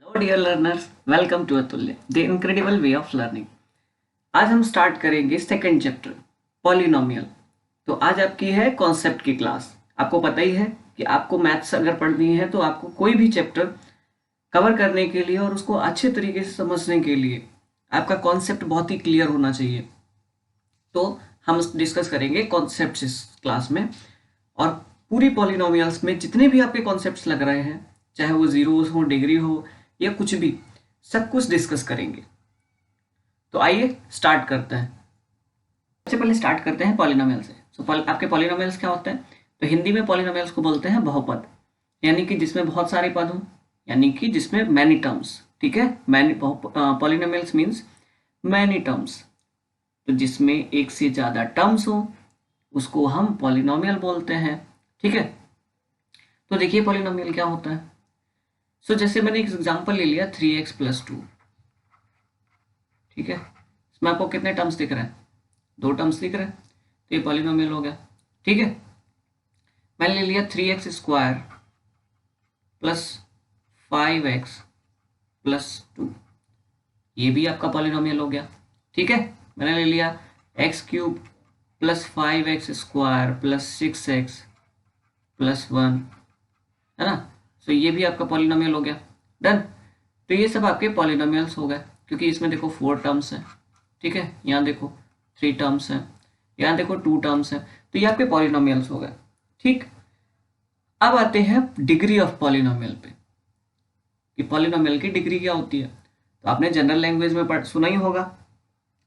Hello dear learners, welcome to Atulya the incredible way of learning. आज हम start करेंगे second chapter polynomial. तो आज आपकी है कॉन्सेप्ट की क्लास। आपको पता ही है कि आपको मैथ्स अगर पढ़नी है तो आपको कोई भी चैप्टर कवर करने के लिए और उसको अच्छे तरीके से समझने के लिए आपका कॉन्सेप्ट बहुत ही क्लियर होना चाहिए। तो हम डिस्कस करेंगे कॉन्सेप्ट्स इस क्लास में, और पूरी पॉलिनोमियल्स में जितने भी आपके कॉन्सेप्ट्स लग रहे हैं, चाहे वो जीरोस हो, डिग्री हो या कुछ भी, सब कुछ डिस्कस करेंगे। तो आइए स्टार्ट करते हैं। सबसे पहले स्टार्ट करते हैं पॉलिनोमियल से। आपके पॉलिनोमियल्स क्या होते हैं? तो हिंदी में पॉलिनोमियल्स को बोलते हैं बहुपद, यानी कि जिसमें बहुत सारे पद हों, यानी कि जिसमें मैनी टर्म्स। ठीक है, many polynomials means many terms. तो जिसमें एक से ज्यादा टर्म्स हो उसको हम पॉलिनोमियल बोलते हैं। ठीक है, तो देखिए पॉलिनोमियल क्या होता है। जैसे मैंने एक एग्जांपल ले लिया 3x+2। ठीक है, इसमें आपको कितने टर्म्स दिख रहे हैं? 2 टर्म्स दिख रहे हैं, तो ये पॉलिनोमियल हो गया। ठीक है, मैंने ले लिया 3x² प्लस 5x+2, ये भी आपका पॉलिनोमियल हो गया। ठीक है, मैंने ले लिया x³ plus 5x² plus 6x+1, है ना। ये भी आपका पॉलिनोमियल हो गया। डन। तो ये सब आपके पॉलिनोमियल्स हो गए, क्योंकि इसमें देखो 4 टर्म्स हैं। ठीक है, यहाँ देखो 3 टर्म्स हैं, यहाँ देखो 2 टर्म्स हैं, तो ये आपके पॉलिनोमियल्स हो गए। ठीक, अब आते हैं डिग्री ऑफ पॉलिनोमियल पे, कि पॉलिनोमियल की डिग्री क्या होती है। तो आपने जनरल लैंग्वेज में सुना ही होगा।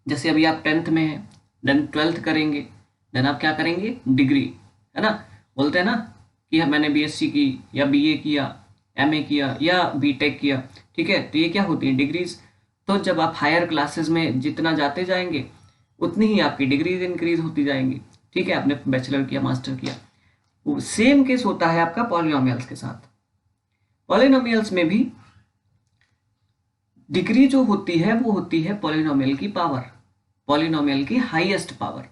जैसे अभी आप 10th में हैं, देन 12th करेंगे, देन आप क्या करेंगे? डिग्री, है ना। बोलते हैं ना कि मैंने बीएससी की या बीए किया, एमए किया या बीटेक किया। ठीक है, तो ये क्या होती है? डिग्रीज। तो जब आप हायर क्लासेस में जितना जाते जाएंगे उतनी ही आपकी डिग्रीज इंक्रीज होती जाएंगी। ठीक है, आपने बैचलर किया, मास्टर किया, सेम केस होता है आपका पॉलिनोमियल्स के साथ। पॉलिनोमियल्स में भी डिग्री जो होती है वो होती है पॉलिनोमियल की पावर, पॉलिनोमियल की हाईएस्ट पावर।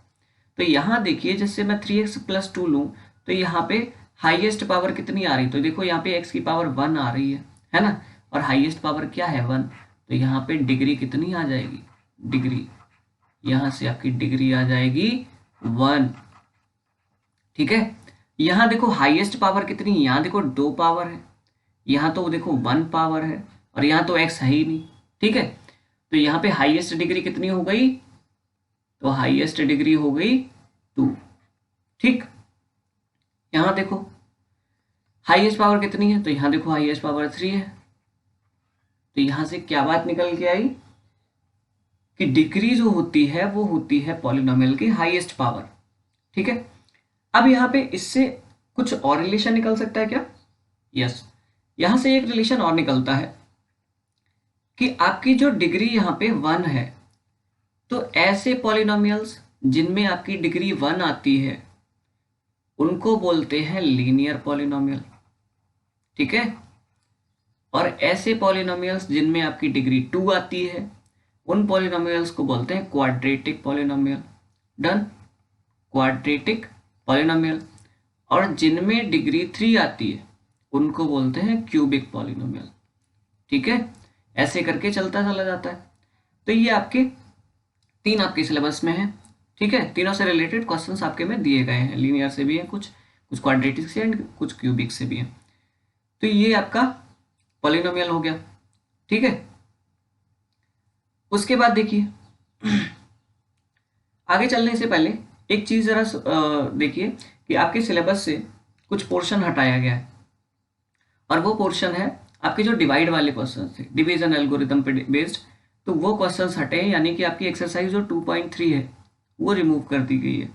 तो यहाँ देखिए, जैसे मैं 3x+2 लूँ तो यहाँ पे हाईएस्ट पावर कितनी आ रही? तो देखो यहाँ पे x की पावर 1 आ रही है ना, और हाईएस्ट पावर क्या है? 1। तो यहाँ पे डिग्री कितनी आ जाएगी? डिग्री, यहाँ से आपकी डिग्री आ जाएगी 1। ठीक है, यहाँ देखो हाईएस्ट पावर कितनी? यहाँ देखो 2 पावर है, यहाँ तो देखो 1 पावर है, और यहाँ तो x है ही नहीं। ठीक है, तो यहाँ पे हाईएस्ट डिग्री कितनी हो गई? तो हाईएस्ट डिग्री हो गई 2। ठीक, यहाँ देखो हाईएस्ट पावर कितनी है? तो यहाँ देखो हाईएस्ट पावर 3 है। तो यहाँ से क्या बात निकल के आई कि डिग्री जो होती है वो होती है पॉलिनोमियल की हाईएस्ट पावर। ठीक है, अब यहाँ पे इससे कुछ और रिलेशन निकल सकता है क्या? यस, यहाँ से एक रिलेशन और निकलता है कि आपकी जो डिग्री यहाँ पे 1 है, तो ऐसे पॉलिनोमियल्स जिनमें आपकी डिग्री 1 आती है उनको बोलते हैं लीनियर पॉलिनोमियल। ठीक है, और ऐसे पॉलिनोमियल्स जिनमें आपकी डिग्री 2 आती है उन पॉलिनोमियल्स को बोलते हैं quadratic polynomial. Done, quadratic polynomial. और जिनमें डिग्री 3 आती है उनको बोलते हैं क्यूबिक पॉलिनोमियल। ठीक है, ऐसे करके चलता चला जाता है। तो ये आपके 3 आपके सिलेबस में है। ठीक है, तीनों से रिलेटेड क्वेश्चंस आपके में दिए गए हैं, लीनियर से भी हैं, कुछ क्वाड्रेटिक से एंड कुछ क्यूबिक से भी हैं। तो ये आपका पॉलिनोमियल हो गया। ठीक है, उसके बाद देखिए आगे चलने से पहले एक चीज जरा देखिए कि आपके सिलेबस से कुछ पोर्शन हटाया गया है, और वो पोर्शन है आपके जो डिवाइड वाले क्वेश्चन थे, डिवीजन एल्गोरिथम पे बेस्ड। तो वो क्वेश्चंस हटे, यानी कि आपकी एक्सरसाइज जो 2.3 है वो रिमूव कर दी गई है।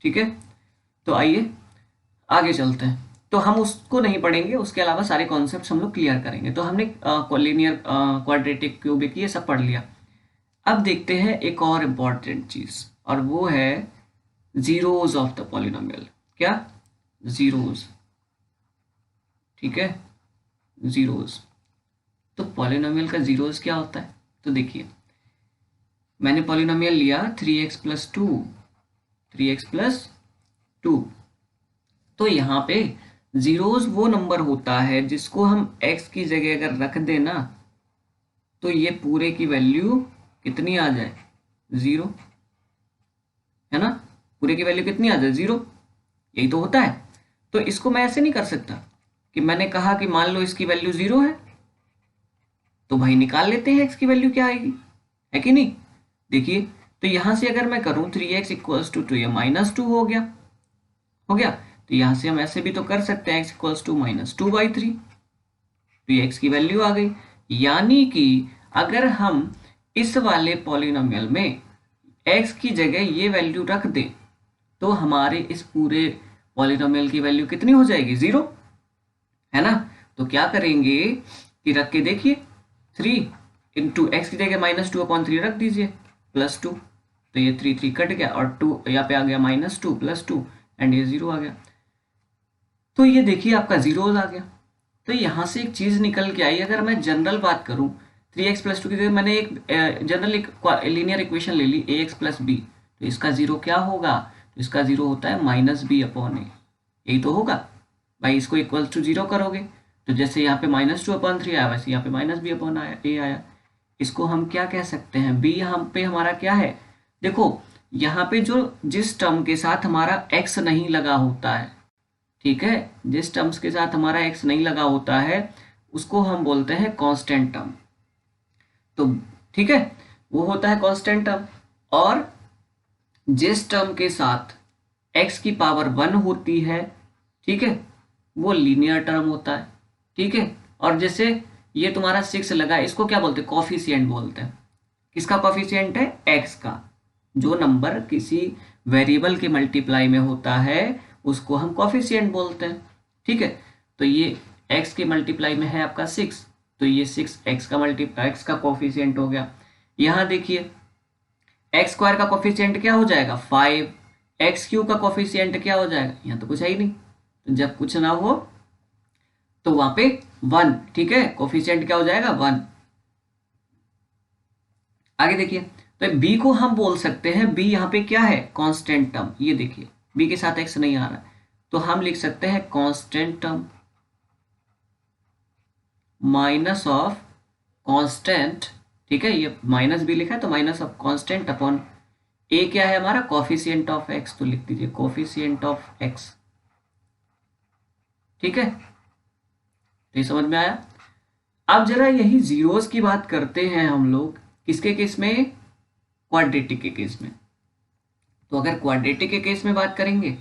ठीक है, तो आइए आगे चलते हैं। तो हम उसको नहीं पढ़ेंगे, उसके अलावा सारे कॉन्सेप्ट्स हम लोग क्लियर करेंगे। तो हमने लीनियर, क्वाड्रेटिक, क्यूबिक ये सब पढ़ लिया। अब देखते हैं एक और इम्पॉर्टेंट चीज, और वो है जीरोज ऑफ द पॉलिनोमियल। क्या? जीरोज। ठीक है, जीरोज। तो पॉलिनोमियल का जीरोज क्या होता है? तो देखिए, मैंने पॉलिनोमियल लिया 3x+2, 3x+2। तो यहाँ पे जीरोज वो नंबर होता है जिसको हम x की जगह अगर रख देना तो ये पूरे की वैल्यू कितनी आ जाए, 0, है ना। पूरे की वैल्यू कितनी आ जाए, 0। यही तो होता है। तो इसको मैं ऐसे नहीं कर सकता कि मैंने कहा कि मान लो इसकी वैल्यू 0 है, तो भाई निकाल लेते हैं एक्स की वैल्यू क्या आएगी, है कि नहीं। देखिए, तो यहां से अगर मैं करूं 3x इक्वल्स टू 2, ये -2 हो गया, हो गया। तो यहां से हम ऐसे भी तो कर सकते हैं x इक्वल्स टू -2/3, तो ये x की वैल्यू आ गई। यानी कि अगर हम इस वाले पॉलिनोमियल में x की जगह ये वैल्यू रख दें, तो हमारे इस पूरे पॉलिनोमियल की वैल्यू कितनी हो जाएगी, 0, है ना। तो क्या करेंगे कि रख के देखिए, 3 इंटू एक्स की जगह -2/3 रख दीजिए, +2, तो ये 3 कट गया और 2 यहाँ पे आ गया, -2 +2 एंड ये 0 आ गया। तो ये देखिए आपका 0 आ गया। तो यहाँ से एक चीज़ निकल के आई, अगर मैं जनरल बात करूँ, 3x + 2 की जगह मैंने एक जनरल एक लीनियर इक्वेशन ले ली, ax + b, तो इसका 0 क्या होगा, तो इसका 0 होता है -b/a, यही तो होगा भाई। इसको इक्वल्स टू 0 करोगे, तो जैसे यहाँ पे -2/3 आया, वैसे यहाँ पे -b/a आया। इसको हम क्या कह सकते हैं, b यहाँ पे हमारा क्या है, देखो यहाँ पे जो जिस टर्म के साथ हमारा x नहीं लगा होता है, ठीक है, जिस टर्म्स के साथ हमारा x नहीं लगा होता है उसको हम बोलते हैं कांस्टेंट टर्म। तो ठीक है, वो होता है कांस्टेंट टर्म। और जिस टर्म के साथ x की पावर 1 होती है, ठीक है, वो लीनियर टर्म होता है, ठीक है। और जैसे ये तुम्हारा 6 लगा, इसको क्या बोलते हैं, कॉफिशिएंट बोलते हैं। किसका कॉफिशिएंट है, x का। जो नंबर किसी वेरिएबल के मल्टीप्लाई में होता है उसको हम कॉफिशिएंट बोलते हैं, ठीक है। तो ये x के मल्टीप्लाई में है आपका 6, तो ये 6 x का कॉफिशिएंट हो गया। यहाँ देखिए x² का कॉफिशिएंट क्या हो जाएगा, 5, x³ का कॉफिशिएंट क्या हो जाएगा, यहाँ तो कुछ है ही नहीं, तो जब कुछ ना हो तो वहां पे 1, ठीक है, कॉफिशिएंट क्या हो जाएगा, 1। आगे देखिए, तो b को हम बोल सकते हैं, b यहाँ पे क्या है, कांस्टेंट टर्म। ये देखिए b के साथ x नहीं आ रहा है, तो हम लिख सकते हैं constant term minus of constant, ठीक है, ये माइनस भी लिखा है तो minus of constant upon a क्या है हमारा, कॉफिशिएंट ऑफ x, तो लिख दीजिए कॉफिशिएंट ऑफ x, ठीक है। तो ये समझ में आया। अब जरा यही जीरोस की बात करते हैं हम लोग, किसके केस में, क्वाड्रेटिक के केस में। तो अगर क्वाड्रेटिक के केस में बात करेंगे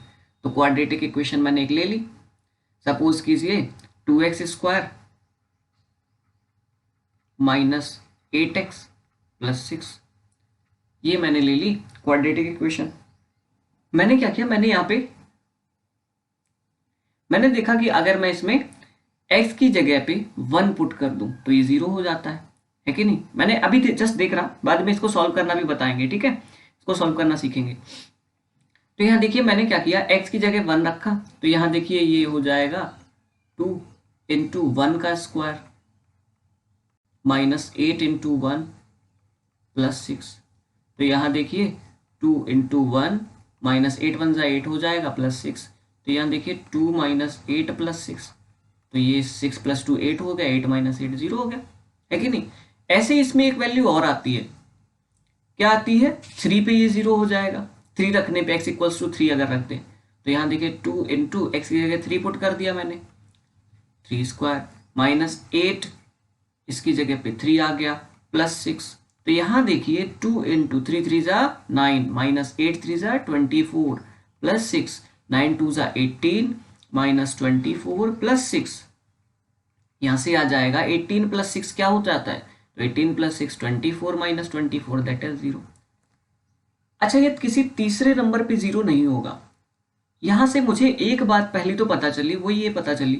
तो क्वाड्रेटिक इक्वेशन मैंने एक ले ली, सपोज कीजिए 2x² - 8x + 6, ये मैंने ले ली क्वाड्रेटिक इक्वेशन। मैंने क्या किया, मैंने यहाँ पे मैंने देखा कि अगर मैं इसमें x की जगह पे 1 पुट कर दूं तो ये 0 हो जाता है कि नहीं। मैंने अभी जस्ट देख रहा, बाद में इसको सॉल्व करना भी बताएंगे, ठीक है, इसको सॉल्व करना सीखेंगे। तो यहाँ देखिए मैंने क्या किया, x की जगह 1 रखा, तो यहाँ देखिए ये हो जाएगा 2 × 1 का स्क्वायर -8 × 1 + 6, तो यहाँ देखिए 2 × 1 -8 1 = 8 हो जाएगा, +6, तो यहाँ देखिए 2 - 8 + 6, तो ये 6 + 2 8 हो गया, 8 - 8 0 हो गया, है कि नहीं। ऐसे इसमें एक वैल्यू और आती है, क्या आती है, 3 पे ये 0 हो जाएगा, 3 रखने पे x = 3 अगर रख दें, तो यहाँ देखिए 2 × x की जगह 3 पुट कर दिया मैंने, 3² -8 इसकी जगह पे 3 आ गया, +6, तो यहाँ देखिए 2 × 3 3 = 9 -8 3 = 24 +6 9 2 = 18 -24 +6, यहाँ से आ जाएगा 18 + 6 क्या हो जाता है, तो 18 + 6 24 -24 दैट इज 0। अच्छा, ये किसी तीसरे नंबर पे 0 नहीं होगा। यहां से मुझे एक बात पहली तो पता चली, वो ये पता चली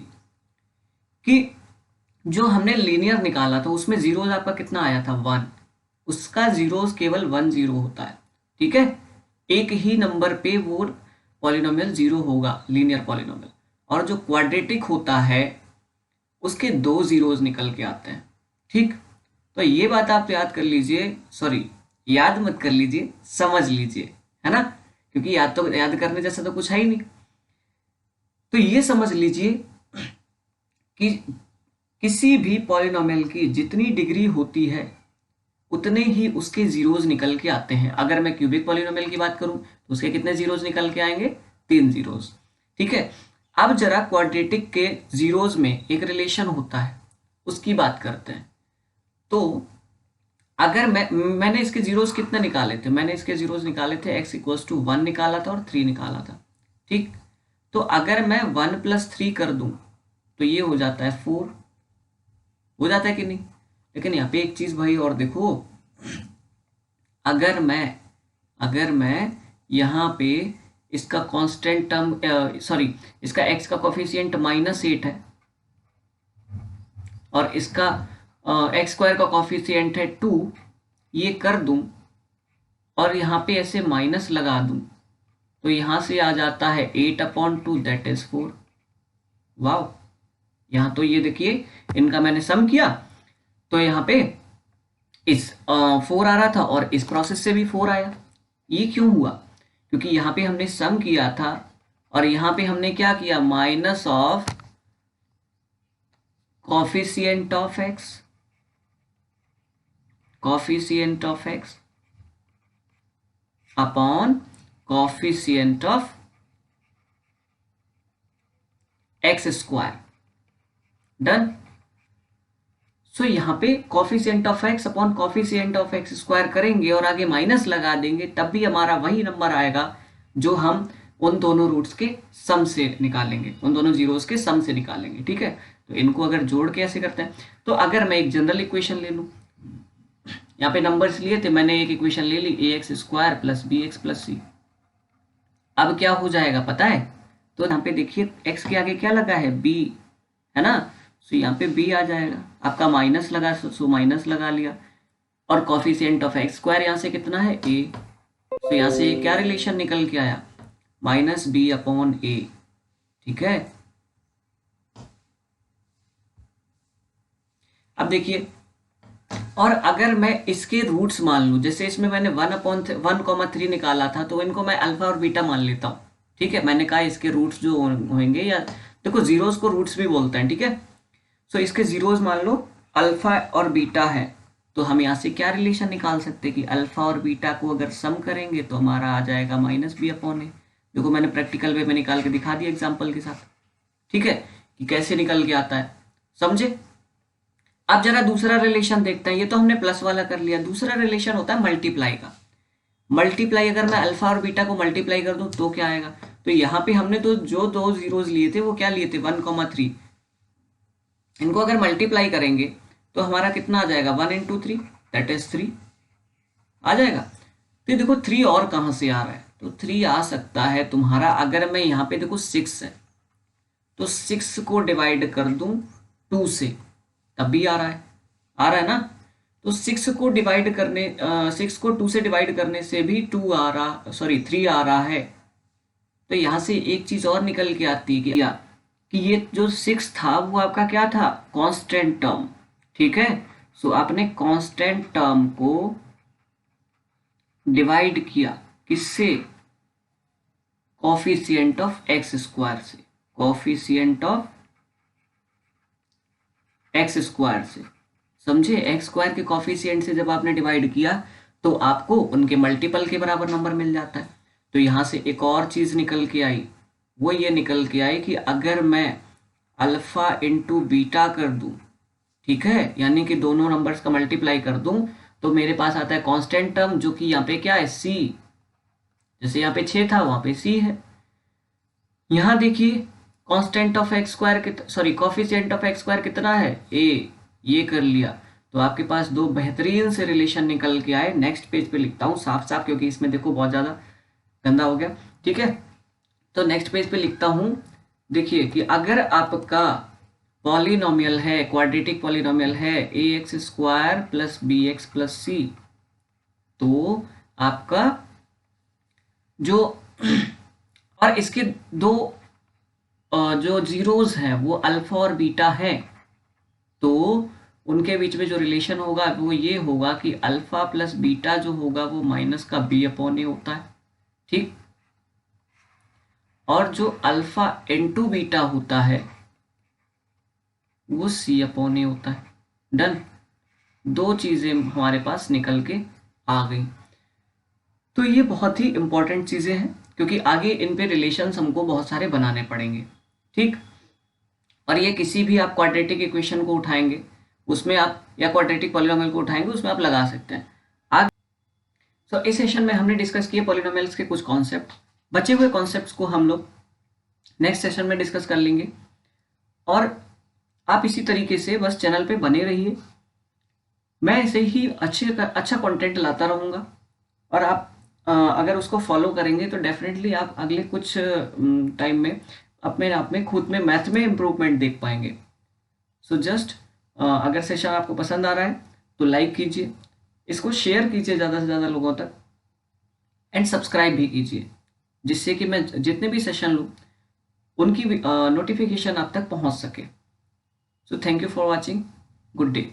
कि जो हमने लीनियर निकाला था उसमें जीरोस आपका कितना आया था, 1, उसका जीरोस केवल 1 0 होता है, ठीक है। एक ही नंबर पे वो पॉलिनोमियल 0 होगा, लीनियर पॉलिनोमियल। और जो क्वाड्रेटिक होता है उसके 2 जीरोस निकल के आते हैं, ठीक। तो ये बात आप याद कर लीजिए, सॉरी याद मत कर लीजिए, समझ लीजिए, है ना, क्योंकि याद करने जैसा तो कुछ है ही नहीं। तो ये समझ लीजिए कि किसी भी पॉलिनोमियल की जितनी डिग्री होती है उतने ही उसके जीरोज निकल के आते हैं। अगर मैं क्यूबिक पॉलिनोमियल की बात करूं तो उसके कितने जीरोज निकल के आएंगे, 3 जीरोज। ठीक है, अब जरा क्वाड्रेटिक के जीरोज में एक रिलेशन होता है, उसकी बात करते हैं। तो अगर मैंने इसके जीरोज कितने निकाले थे, मैंने इसके जीरोज निकाले थे x=1 निकाला था और 3 निकाला था। ठीक, तो अगर मैं 1 + 3 कर दूं तो ये हो जाता है 4, हो जाता है कि नहीं। लेकिन यहाँ पे एक चीज भाई और देखो, अगर मैं यहाँ पे इसका कांस्टेंट टर्म सॉरी इसका x का कोफिशिएंट -8 है और इसका x² का कोफिशिएंट है 2, ये कर दूं और यहाँ पे ऐसे माइनस लगा दूं तो यहाँ से आ जाता है 8/2 दैट इज 4। वाह, यहाँ तो ये देखिए इनका मैंने सम किया तो यहाँ पे इस 4 आ रहा था और इस प्रोसेस से भी 4 आया। ये क्यों हुआ, क्योंकि यहाँ पे हमने सम किया था और यहाँ पे हमने क्या किया, minus of coefficient of x upon coefficient of x²। Done. So यहाँ पे coefficient of x upon coefficient of x² करेंगे और आगे माइनस लगा देंगे, तब भी हमारा वही नंबर आएगा जो हम उन दोनों रूट्स के सम से निकालेंगे, उन दोनों जीरोस के सम से निकालेंगे। ठीक है, तो इनको अगर जोड़ के ऐसे करते हैं, तो अगर मैं एक जनरल इक्वेशन ले लूं, यहाँ पे नंबर्स लिए थे, मैंने एक इक्वेशन ले ली ax² + bx + c। अब क्या हो जाएगा पता है, तो यहाँ पे देखिए x के आगे क्या लगा है, b है ना, सो यहाँ पे b आ जाएगा। आपका माइनस लगा सो माइनस लगा लिया और कोफिशिएंट ऑफ x² यहाँ से कितना है, a। तो यहाँ से क्या रिलेशन निकल के आया, -b/a। ठीक है, अब देखिए, और अगर मैं इसके रूट्स मान लूं, जैसे इसमें मैंने 1/1,3 निकाला था, तो इनको मैं अल्फा और बीटा मान लेता हूं। ठीक है, मैंने कहा इसके रूट्स जो होंगे, या देखो जीरोस को रूट्स भी बोलते हैं। ठीक है, सो इसके जीरोस मान लो अल्फा और बीटा है, तो हम यहाँ से क्या रिलेशन निकाल सकते हैं कि अल्फा और बीटा को अगर सम करेंगे तो हमारा आ जाएगा -b/a। देखो मैंने प्रैक्टिकल वे में निकाल के दिखा दिया एग्जाम्पल के साथ। ठीक है, कि कैसे निकल के आता है, समझे। अब जरा दूसरा रिलेशन देखते हैं, ये तो हमने प्लस वाला कर लिया। दूसरा रिलेशन होता है मल्टीप्लाई का। मल्टीप्लाई, अगर मैं अल्फा और बीटा को मल्टीप्लाई कर दूं तो क्या आएगा, तो यहाँ पे हमने तो जो दो जीरोस लिए थे वो क्या लिए थे, 1,3। इनको अगर मल्टीप्लाई करेंगे तो हमारा कितना आ जाएगा, 1 × 3 दैट इज 3 आ जाएगा। तो देखो 3 और कहाँ से आ रहा है, तो 3 आ सकता है तुम्हारा, अगर मैं यहाँ पे देखो 6 है तो 6 को डिवाइड कर दूं 2 से, तब भी आ रहा है ना। तो 6 को 2 से डिवाइड करने से भी 3 आ रहा है। तो यहाँ से एक चीज और निकल के आती है कि ये जो 6 था वो आपका क्या था, कांस्टेंट टर्म। ठीक है, सो आपने कांस्टेंट टर्म को डिवाइड किया किससे, कोफिशिएंट ऑफ x² से, कोफिशिएंट ऑफ x² से, समझे। x² के कोफिशिएंट से जब आपने डिवाइड किया तो आपको उनके मल्टीपल के बराबर नंबर मिल जाता है। तो यहाँ से एक और चीज निकल के आई, वो ये निकल के आई कि अगर मैं अल्फा इंटू बीटा कर दूं, ठीक है, यानी कि दोनों नंबर्स का मल्टीप्लाई कर दूं, तो मेरे पास आता है कांस्टेंट टर्म, जो कि यहाँ पे क्या है, c। जैसे यहाँ पे 6 था वहां पे c है। यहाँ देखिए constant of coefficient of x² कितना है, a। ये कर लिया तो आपके पास दो बेहतरीन से रिलेशन निकल के आए। नेक्स्ट पेज पे लिखता हूँ साफ साफ, क्योंकि इसमें देखो बहुत ज्यादा गंदा हो गया। ठीक है, तो नेक्स्ट पेज पे लिखता हूं, देखिए कि अगर आपका पॉलिनोमियल है, क्वाड्रेटिक पॉलिनोमियल है ax² + bx + c, तो आपका जो और इसके दो जो जीरोस हैं वो अल्फा और बीटा है, तो उनके बीच में जो रिलेशन होगा वो ये होगा कि अल्फा प्लस बीटा जो होगा वो माइनस का b/a होता है। ठीक, और जो अल्फा इंटू बीटा होता है वो C/A होता है। डन, दो चीज़ें हमारे पास निकल के आ गई। तो ये बहुत ही इंपॉर्टेंट चीज़ें हैं, क्योंकि आगे इन पे रिलेशंस हमको बहुत सारे बनाने पड़ेंगे। ठीक, और ये किसी भी आप क्वाड्रेटिक इक्वेशन को उठाएंगे उसमें आप, या क्वाड्रेटिक पॉलिनोमियल को उठाएंगे उसमें आप लगा सकते हैं। आगे तो इस सेशन में हमने डिस्कस किए पॉलिनोमियल्स के कुछ कॉन्सेप्ट। बचे हुए कॉन्सेप्ट्स को हम लोग नेक्स्ट सेशन में डिस्कस कर लेंगे। और आप इसी तरीके से बस चैनल पे बने रहिए, मैं ऐसे ही अच्छा कंटेंट लाता रहूँगा। और आप अगर उसको फॉलो करेंगे तो डेफिनेटली आप अगले कुछ टाइम में अपने आप में खुद में मैथ में इम्प्रूवमेंट देख पाएंगे। सो जस्ट अगर सेशन आपको पसंद आ रहा है तो लाइक कीजिए, इसको शेयर कीजिए ज़्यादा से ज़्यादा लोगों तक, एंड सब्सक्राइब भी कीजिए, जिससे कि मैं जितने भी सेशन लूँ उनकी नोटिफिकेशन आप तक पहुँच सके। So thank you for watching, good day.